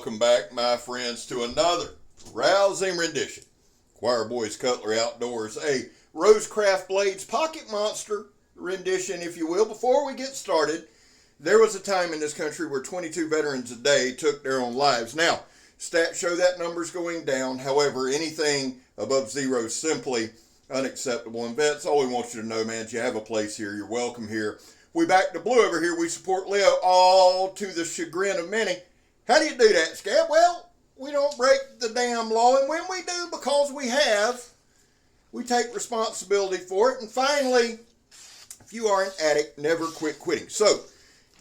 welcome back, my friends, to another rousing rendition. Choir Boys Cutlery Outdoors, a Rosecraft Blades Pocket Monster rendition, if you will. Before we get started, there was a time in this country where 22 veterans a day took their own lives. Now, stats show that number's going down. However, anything above zero is simply unacceptable. And vets, all we want you to know, man, is you have a place here. You're welcome here. We back to blue over here. We support Leo, all to the chagrin of many. How do you do that, Scab? Well, we don't break the damn law, and when we do, because we take responsibility for it. And finally, if you are an addict, never quit quitting. So,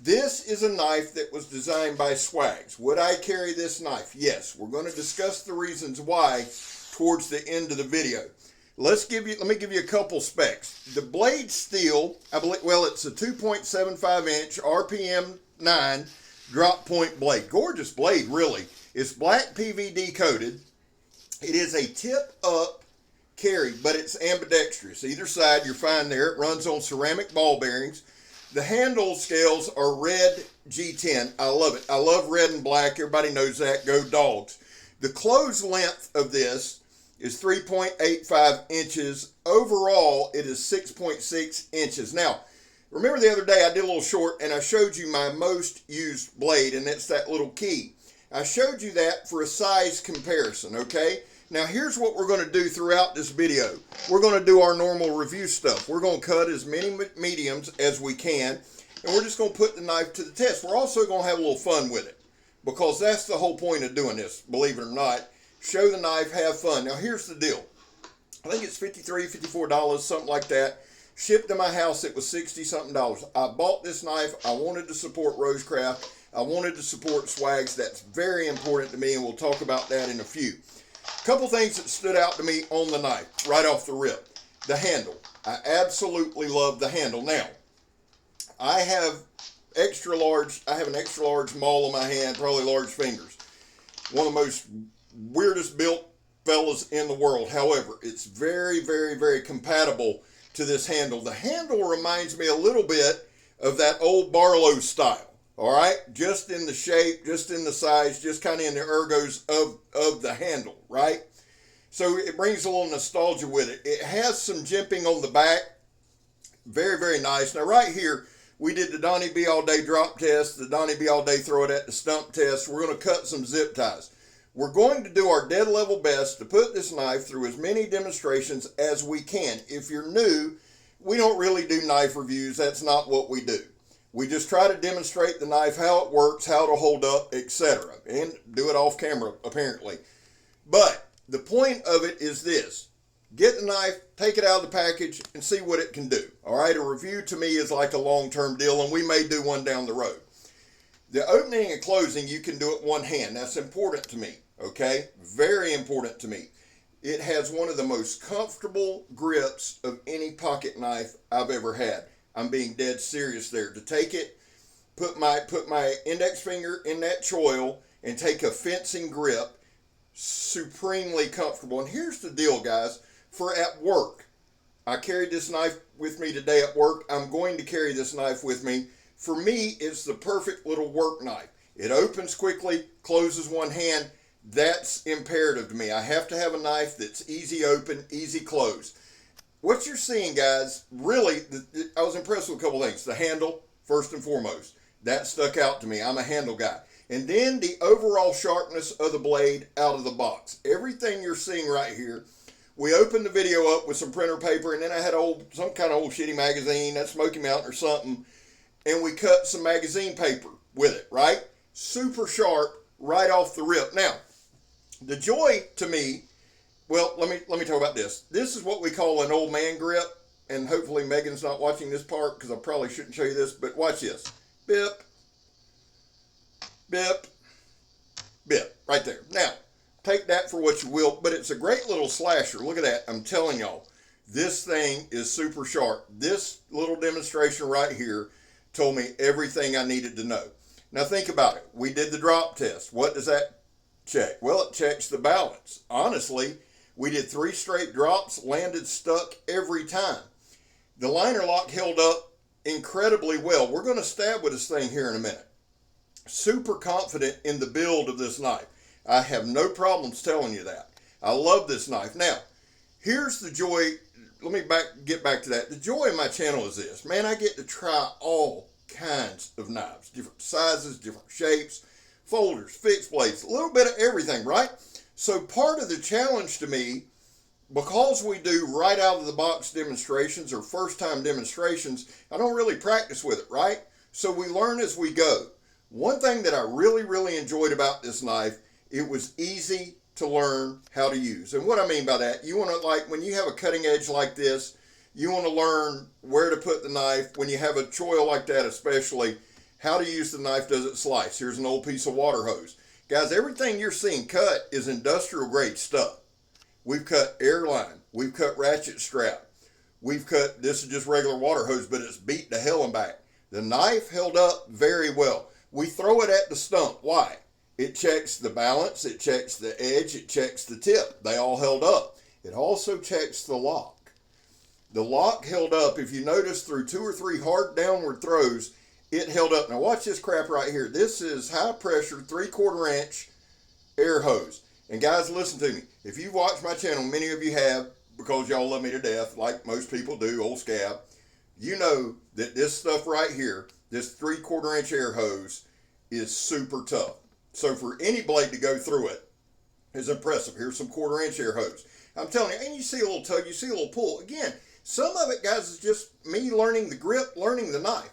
this is a knife that was designed by Swags. Would I carry this knife? Yes. We're going to discuss the reasons why towards the end of the video. Let me give you a couple specs. The blade steel, I believe, well, it's a 2.75 inch RPM 9 drop point blade. Gorgeous blade, really. It's black PVD coated. It is a tip up carry, but it's ambidextrous. Either side, you're fine there. It runs on ceramic ball bearings. The handle scales are red G10. I love it. I love red and black. Everybody knows that. Go Dogs. The closed length of this is 3.85 inches. Overall, it is 6.6 inches. Now, remember the other day I did a little short and I showed you my most used blade, and it's that little key. I showed you that for a size comparison, okay? Now, here's what we're going to do throughout this video. We're going to do our normal review stuff. We're going to cut as many mediums as we can, and we're just going to put the knife to the test. We're also going to have a little fun with it, because that's the whole point of doing this, believe it or not. Show the knife, have fun. Now, here's the deal. I think it's $53, $54, something like that. Shipped to my house, it was $60-something. I bought this knife. I wanted to support Rosecraft. I wanted to support Swags. That's very important to me, and we'll talk about that in a few. A couple things that stood out to me on the knife, right off the rip. The handle. I absolutely love the handle. Now, I have an extra large maul on my hand, probably large fingers. One of the most weirdest built fellas in the world. However, it's very, very, very compatible to this handle. The handle reminds me a little bit of that old Barlow style. All right, just in the shape, just in the size, just kind of in the ergos of the handle, right? So it brings a little nostalgia with it. It has some jimping on the back. Very, very nice. Now right here, we did the Donnie B all day drop test, the Donnie B all day throw it at the stump test. We're going to cut some zip ties. We're going to do our dead level best to put this knife through as many demonstrations as we can. If you're new, we don't really do knife reviews. That's not what we do. We just try to demonstrate the knife, how it works, how to hold up, etc. And do it off camera, apparently. But the point of it is this. Get the knife, take it out of the package, and see what it can do. All right, a review to me is like a long-term deal, and we may do one down the road. The opening and closing, you can do it one hand. That's important to me, okay? Very important to me. It has one of the most comfortable grips of any pocket knife I've ever had. I'm being dead serious there. To take it, put my index finger in that choil and take a fencing grip, supremely comfortable. And here's the deal, guys. For at work, I carried this knife with me today at work. I'm going to carry this knife with me. For me, it's the perfect little work knife. It opens quickly, closes one hand. That's imperative to me. I have to have a knife that's easy open, easy close. What you're seeing, guys, really, I was impressed with a couple things. The handle, first and foremost. That stuck out to me. I'm a handle guy. And then the overall sharpness of the blade out of the box. Everything you're seeing right here, we opened the video up with some printer paper, and then I had some kind of old shitty magazine, that Smoky Mountain or something, and we cut some magazine paper with it, right? Super sharp right off the rip. Now, the joy to me, well, let me talk about this. This is what we call an old man grip, and hopefully Megan's not watching this part because I probably shouldn't show you this, but watch this. Bip, bip, bip, right there. Now, take that for what you will, but it's a great little slasher. Look at that. I'm telling y'all, this thing is super sharp. This little demonstration right here told me everything I needed to know. Now think about it. We did the drop test. What does that check? Well, it checks the balance. Honestly, we did 3 straight drops, landed stuck every time. The liner lock held up incredibly well. We're going to stab with this thing here in a minute. Super confident in the build of this knife. I have no problems telling you that. I love this knife. Now, here's the joy. Let me get back to that. The joy of my channel is this. Man, I get to try all kinds of knives. Different sizes, different shapes, folders, fixed blades, a little bit of everything, right? So part of the challenge to me, because we do right out of the box demonstrations or first time demonstrations, I don't really practice with it, right? So we learn as we go. One thing that I really enjoyed about this knife, it was easy to learn how to use. And what I mean by that, you want to, like, when you have a cutting edge like this, you want to learn where to put the knife. When you have a choil like that especially, how to use the knife. Does it slice? Here's an old piece of water hose. Guys, everything you're seeing cut is industrial grade stuff. We've cut airline. We've cut ratchet strap. We've cut, this is just regular water hose, but it's beat to hell and back. The knife held up very well. We throw it at the stump. Why? It checks the balance, it checks the edge, it checks the tip. They all held up. It also checks the lock. The lock held up. If you notice, through 2 or 3 hard downward throws, it held up. Now watch this crap right here. This is high pressure 3/4 inch air hose. And guys, listen to me. If you've watched my channel, many of you have, because y'all love me to death, like most people do, old Scab, you know that this stuff right here, this 3/4 inch air hose, is super tough. So for any blade to go through it is impressive. Here's some 1/4 inch air hose. I'm telling you, and you see a little tug, you see a little pull. Again, some of it, guys, is just me learning the grip, learning the knife.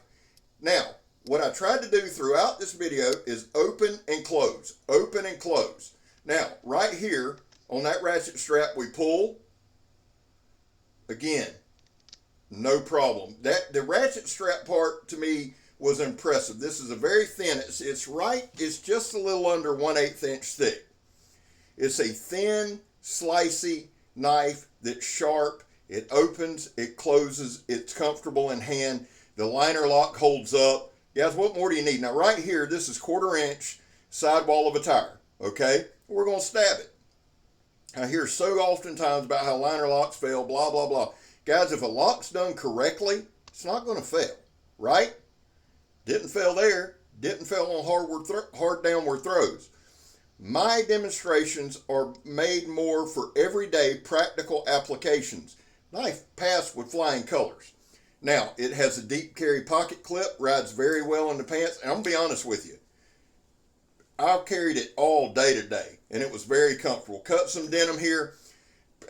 Now, what I tried to do throughout this video is open and close, open and close. Now, right here on that ratchet strap, we pull. Again, no problem. The ratchet strap part to me was impressive. This is a very thin, it's just a little under 1/8 inch thick. It's a thin, slicey knife that's sharp. It opens, it closes, it's comfortable in hand. The liner lock holds up. Guys, what more do you need? Now right here, this is 1/4 inch sidewall of a tire, okay? We're gonna stab it. I hear so oftentimes about how liner locks fail, blah, blah, blah. Guys, if a lock's done correctly, it's not gonna fail, right? Didn't fail there, didn't fail on hard downward throws. My demonstrations are made more for everyday practical applications. Knife passed with flying colors. Now, it has a deep carry pocket clip, rides very well in the pants, and I'm gonna be honest with you. I've carried it all day today, and it was very comfortable. Cut some denim here.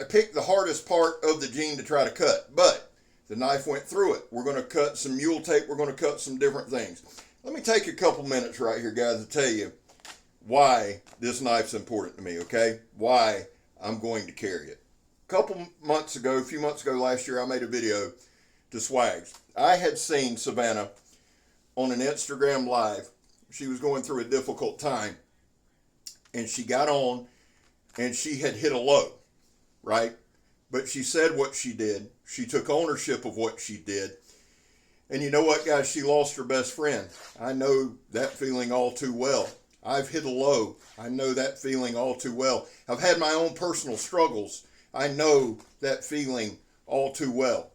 I picked the hardest part of the jean to try to cut, but the knife went through it. We're going to cut some mule tape. We're going to cut some different things. Let me take a couple minutes right here, guys, to tell you why this knife's important to me, okay? Why I'm going to carry it. A few months ago last year, I made a video to Swags. I had seen Savannah on an Instagram live. She was going through a difficult time, and she got on, and she had hit a low, right? But she said what she did. She took ownership of what she did. And you know what, guys? She lost her best friend. I know that feeling all too well. I've hit a low. I know that feeling all too well. I've had my own personal struggles. I know that feeling all too well.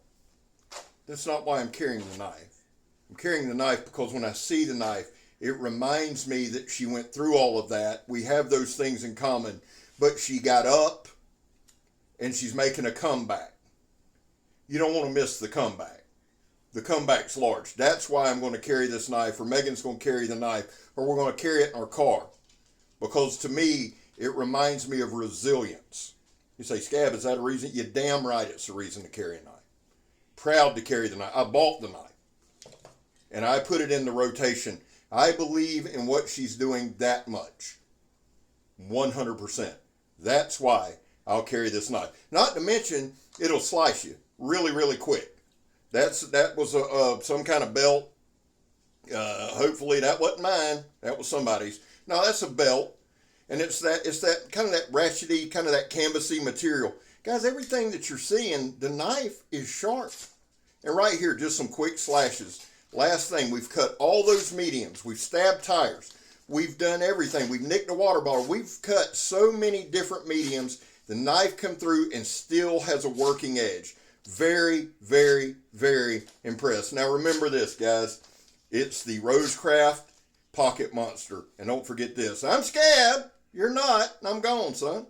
That's not why I'm carrying the knife. I'm carrying the knife because when I see the knife, it reminds me that she went through all of that. We have those things in common. But she got up, and she's making a comeback. You don't want to miss the comeback. The comeback's large. That's why I'm going to carry this knife, or Megan's going to carry the knife, or we're going to carry it in our car. Because to me, it reminds me of resilience. You say, Scab, is that a reason? You're damn right it's a reason to carry a knife. Proud to carry the knife. I bought the knife. And I put it in the rotation. I believe in what she's doing that much. 100%. That's why I'll carry this knife. Not to mention, it'll slice you really quick. That was some kind of belt. Hopefully that wasn't mine. That was somebody's. No, that's a belt, and it's that kind of that ratchety, kind of that canvasy material. Guys, everything that you're seeing, the knife is sharp. And right here, just some quick slashes. Last thing, we've cut all those mediums. We've stabbed tires. We've done everything. We've nicked a water bottle. We've cut so many different mediums. The knife come through and still has a working edge. Very impressed. Now remember this, guys. It's the Rosecraft Pocket Monster. And don't forget this. I'm Scab. You're not. I'm gone, son.